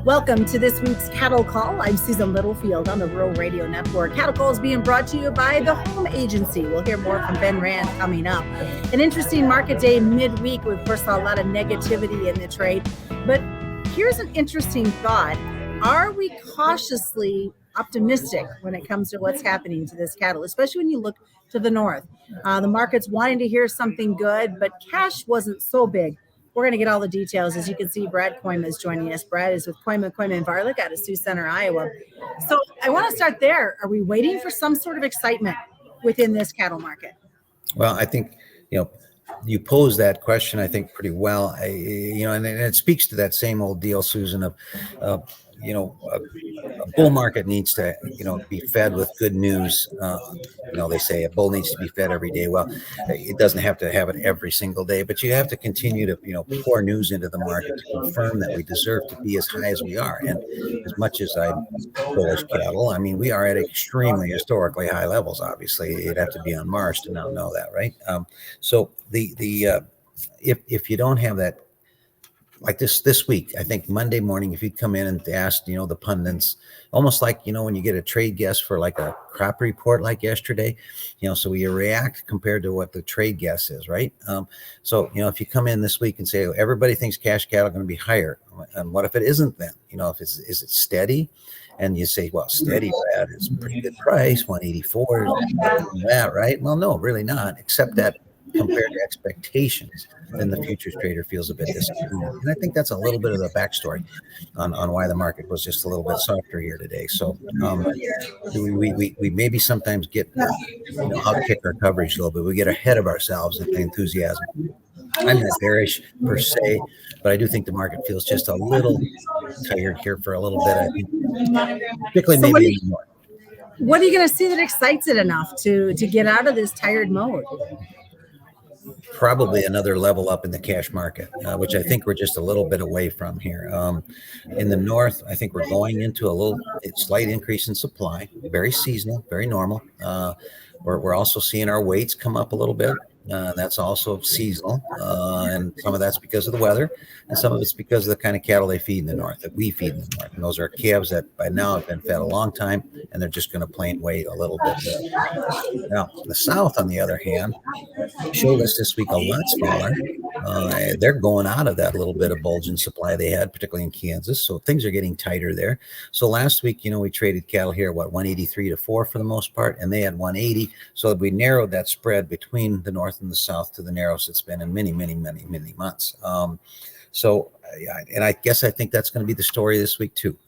Welcome to this week's Cattle Call. I'm Susan Littlefield on the Rural Radio Network. Cattle Call is being brought to you by the Home Agency. We'll hear more from Ben Rand coming up. An interesting market day midweek. We, of course, saw a lot of negativity in the trade. But here's an interesting thought. Are we cautiously optimistic when it comes to what's happening to this cattle, especially when you look to the north? The market's wanting to hear something good, but cash wasn't so big. We're going to get all the details. As you can see, Brad Kooima is joining us. Brad is with Kooima Kooima Varilek out of Sioux Center, Iowa. So I want to start there. Are we waiting for some sort of excitement within this cattle market? Well, I think, you pose that question, I think, pretty well. And it speaks to that same old deal, Susan, of a bull market needs to, be fed with good news. They say a bull needs to be fed every day. Well, it doesn't have to have it every single day, but you have to continue to, pour news into the market to confirm that we deserve to be as high as we are. And as much as I'm bullish cattle, I mean, we are at extremely historically high levels. Obviously, you'd have to be on Mars to not know that, right? So if you don't have that, like this week, I think Monday morning, if you'd come in and ask, the pundits, almost like, when you get a trade guess for like a crop report like yesterday, so you react compared to what the trade guess is, right? So if you come in this week and say, everybody thinks cash cattle are going to be higher, and what if it isn't then? Is it steady? And you say, well, steady, Brad, is a pretty good price, 184, that, right? Well, no, really not, except that compared to expectations, then the futures trader feels a bit disappointed. And I think that's a little bit of the backstory on why the market was just a little bit softer here today. So we maybe sometimes get, outkick our coverage a little bit. We get ahead of ourselves in the enthusiasm. I'm not bearish per se, but I do think the market feels just a little tired here for a little bit. I think, particularly maybe in the north. What are you going to see that excites it enough to get out of this tired mode? Probably another level up in the cash market, which I think we're just a little bit away from here. In the north, I think we're going into a slight increase in supply, very seasonal, very normal. We're also seeing our weights come up a little bit. That's also seasonal, and some of that's because of the weather, and some of it's because of the kind of cattle they feed in the north, that we feed in the north. And those are calves that by now have been fed a long time, and they're just going to plain weight a little bit. Now, the south, on the other hand, showed us this week a lot smaller. They're going out of that little bit of bulge in supply they had, particularly in Kansas. So things are getting tighter there. So last week, we traded cattle here, 183 to 4 for the most part, and they had 180. So we narrowed that spread between the north and the south to the narrowest it's been in many, many, many, many months. And I guess I think that's going to be the story this week too.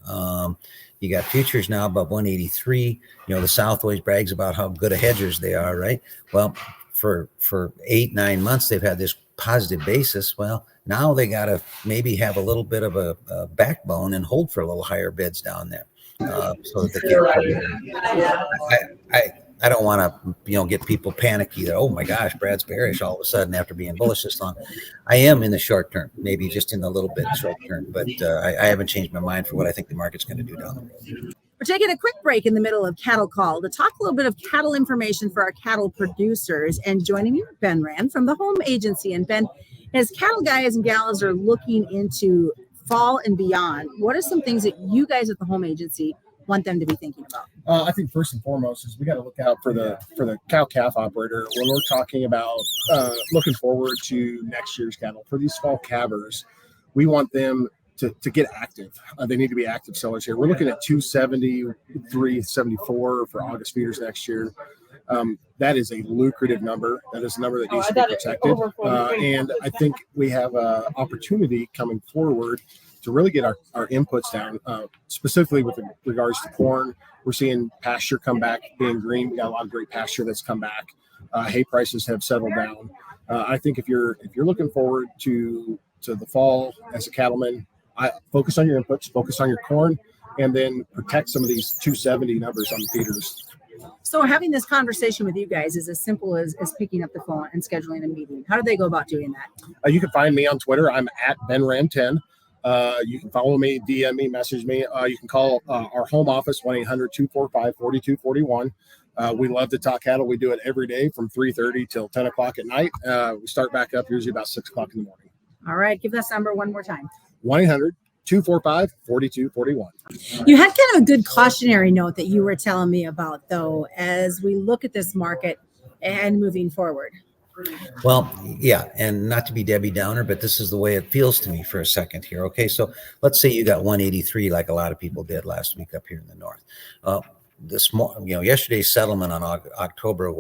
You got futures now above 183. The South always brags about how good a hedgers they are, right? Well, for 8-9 months, they've had this positive basis. Well, now they got to maybe have a little bit of a backbone and hold for a little higher bids down there, so that they can. I don't want to, get people panicky that, oh my gosh, Brad's bearish all of a sudden after being bullish this long. I am in the short term, maybe just in a little bit short term, but I haven't changed my mind for what I think the market's going to do down the road. We're taking a quick break in the middle of Cattle Call to talk a little bit of cattle information for our cattle producers. And joining me, Ben Rand from the Home Agency. And Ben, as cattle guys and gals are looking into fall and beyond, what are some things that you guys at the Home Agency want them to be thinking about? I think first and foremost is we got to look out for the cow calf operator when we're talking about looking forward to next year's cattle. For these fall calvers, we want them to get active. They need to be active sellers here. We're looking at 273, 74 for August feeders next year. That is a lucrative number. That is a number that needs to be protected. And I think we have an opportunity coming forward to really get our inputs down, specifically with regards to corn. We're seeing pasture come back, being green. We got a lot of great pasture that's come back. Hay prices have settled down. I think if you're looking forward to the fall as a cattleman, focus on your inputs, focus on your corn, and then protect some of these 270 numbers on the feeders. So having this conversation with you guys is as simple as picking up the phone and scheduling a meeting. How do they go about doing that? You can find me on Twitter. I'm at BenRam10. You can follow me, DM me, message me. You can call our home office, 1-800-245-4241. We love to talk cattle. We do it every day from 3:30 till 10 o'clock at night. We start back up usually about 6 o'clock in the morning. All right. Give that number one more time. 245-4241. You had kind of a good cautionary note that you were telling me about, though, as we look at this market and moving forward. Well, yeah, and not to be Debbie Downer, but this is the way it feels to me for a second here. Okay, so let's say you got 183 like a lot of people did last week up here in the north. Yesterday's settlement on October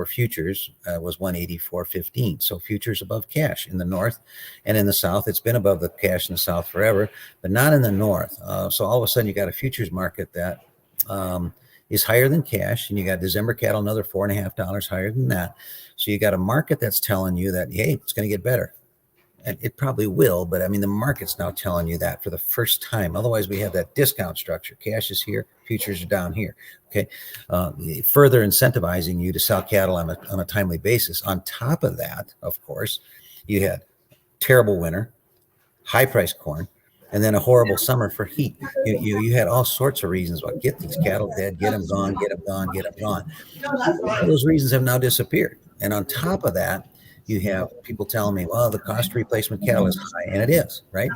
futures was 184.15. So futures above cash in the north, and in the south, it's been above the cash in the south forever, but not in the north. So all of a sudden, you got a futures market that is higher than cash, and you got December cattle another $4.50 higher than that. So you got a market that's telling you that, hey, it's going to get better. And it probably will, but I mean, the market's now telling you that for the first time. Otherwise, we have that discount structure. Cash is here, futures are down here. Okay, further incentivizing you to sell cattle on a timely basis. On top of that, of course, you had terrible winter, high price corn, and then a horrible summer for heat. You had all sorts of reasons why get these cattle dead, get them gone, get them gone, get them gone. All those reasons have now disappeared. And on top of that, you have people telling me, well, the cost of replacement cattle is high, and it is, right?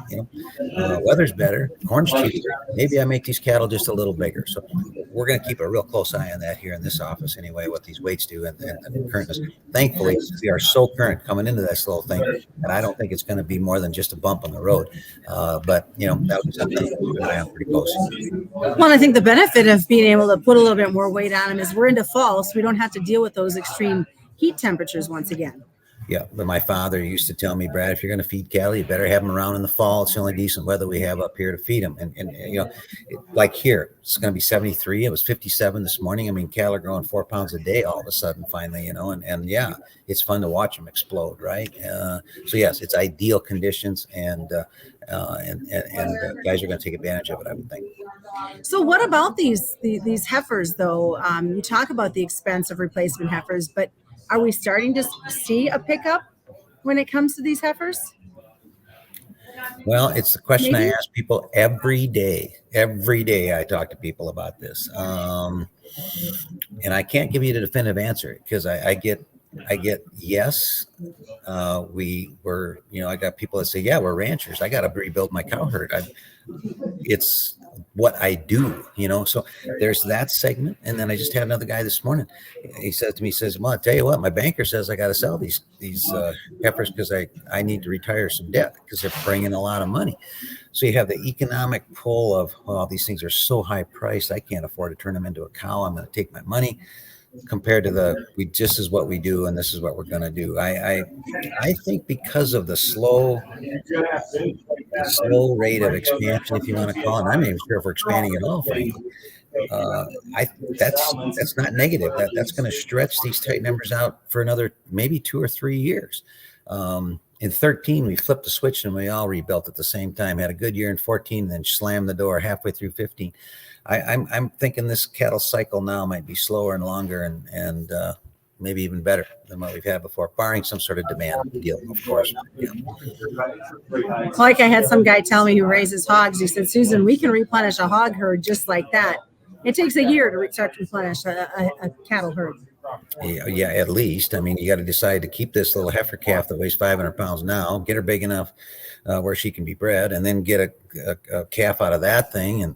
Weather's better, corn's cheaper. Maybe I make these cattle just a little bigger. So we're going to keep a real close eye on that here in this office anyway, what these weights do and currentness. Thankfully, we are so current coming into this little thing, and I don't think it's going to be more than just a bump on the road. But that was something to keep an eye on pretty close. Well, I think the benefit of being able to put a little bit more weight on them is we're into fall, so we don't have to deal with those extreme heat temperatures once again. Yeah, but my father used to tell me, Brad, if you're going to feed cattle, you better have them around in the fall. It's the only decent weather we have up here to feed them. And like here, it's going to be 73. It was 57 this morning. I mean, cattle are growing 4 pounds a day all of a sudden, finally, and yeah, it's fun to watch them explode, right? So yes, it's ideal conditions, and guys are going to take advantage of it, I would think. So what about these heifers, though? You talk about the expense of replacement heifers, but are we starting to see a pickup when it comes to these heifers? Well, it's the question I ask people every day. Every day I talk to people about this. And I can't give you the definitive answer because I get yes. I got people that say, yeah, we're ranchers. I got to rebuild my cow herd. It's what I do, so there's that segment. And then I just had another guy this morning. He said to me, well, I tell you what, my banker says I got to sell these heifers because I need to retire some debt because they're bringing a lot of money. So you have the economic pull of, well, these things are so high priced, I can't afford to turn them into a cow. I'm going to take my money, compared to this is what we do and this is what we're going to do. I think because of the slow rate of expansion, if you want to call it, I'm not even sure if we're expanding at all, frankly. That's not negative. That's going to stretch these tight numbers out for another maybe 2 or 3 years. In 13, we flipped the switch and we all rebuilt at the same time. Had a good year in 14, then slammed the door halfway through 15. I'm thinking this cattle cycle now might be slower and longer and maybe even better than what we've had before, barring some sort of demand deal, of course. Yeah. Like I had some guy tell me who raises hogs, he said, Susan, we can replenish a hog herd just like that. It takes a year to start to replenish a cattle herd. Yeah, at least. I mean, you got to decide to keep this little heifer calf that weighs 500 pounds now, get her big enough where she can be bred, and then get a calf out of that thing. And,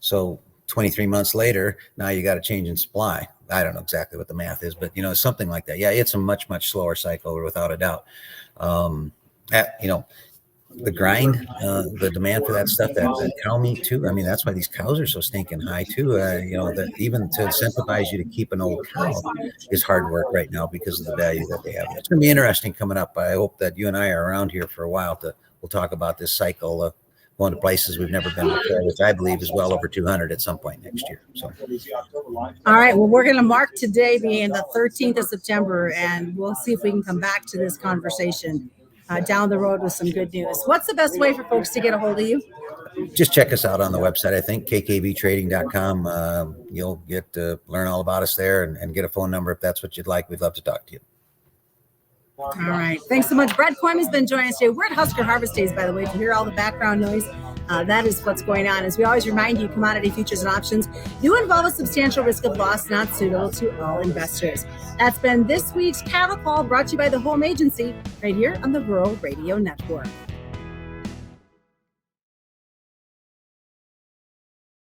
so 23 months later, now you got a change in supply. I don't know exactly what the math is, but, something like that. Yeah, it's a much, much slower cycle without a doubt. The grind, the demand for that stuff, that cow meat too. I mean, that's why these cows are so stinking high too. That even to incentivize you to keep an old cow is hard work right now because of the value that they have. It's going to be interesting coming up. I hope that you and I are around here for a while we'll talk about this cycle of going to places we've never been before, which I believe is well over 200 at some point next year. So, all right. Well, we're going to mark today being the 13th of September, and we'll see if we can come back to this conversation down the road with some good news. What's the best way for folks to get a hold of you? Just check us out on the website. I think kkvtrading.com. You'll get to learn all about us there and get a phone number if that's what you'd like. We'd love to talk to you. All right. Thanks so much. Brad Kooima has been joining us today. We're at Husker Harvest Days, by the way. If you hear all the background noise, that is what's going on. As we always remind you, commodity futures and options do involve a substantial risk of loss, not suitable to all investors. That's been this week's Cattle Call, brought to you by the Home Agency, right here on the Rural Radio Network.